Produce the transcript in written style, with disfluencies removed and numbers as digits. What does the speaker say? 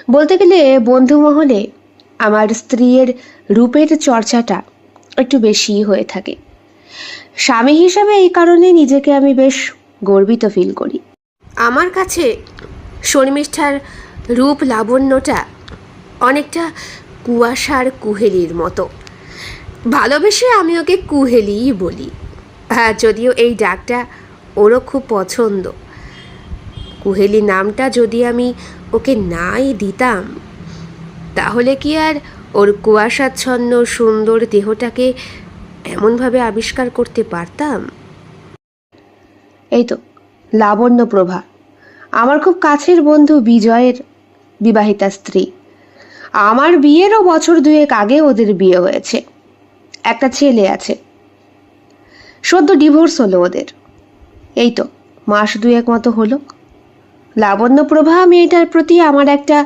বলতে গেলে বন্ধু মহলে আমার স্ত্রীর রূপের চর্চাটা একটু বেশিই হয়ে থাকে। স্বামী হিসাবে এই কারণে নিজেকে আমি বেশ গর্বিত ফিল করি। আমার কাছে শর্মিষ্ঠার রূপ লাবণ্যটা অনেকটা কুয়াশার কুহেলির মতো। ভালোবেসে আমি ওকে কুহেলিই বলি। হ্যাঁ, যদিও এই ডাকটা ওরও খুব পছন্দ। কুহেলি নামটা যদি আমি ওকে নাই দিতাম, তাহলে কি আর ওর কুয়াশাচ্ছন্ন সুন্দর দেহটাকে এমনভাবে আবিষ্কার করতে পারতাম? এই তো লাবণ্য প্রভা, আমার খুব কাছের বন্ধু বিজয়ের বিবাহিতা স্ত্রী। আমার বিয়েরও বছর দুয়েক আগে ওদের বিয়ে হয়েছে, একটা ছেলে আছে। সদ্য ডিভোর্স হলো ওদের, এই তো মাস দুয়েক মতো হলো। লাবণ্যপ্রভা মেয়েটার প্রতি আমার একটা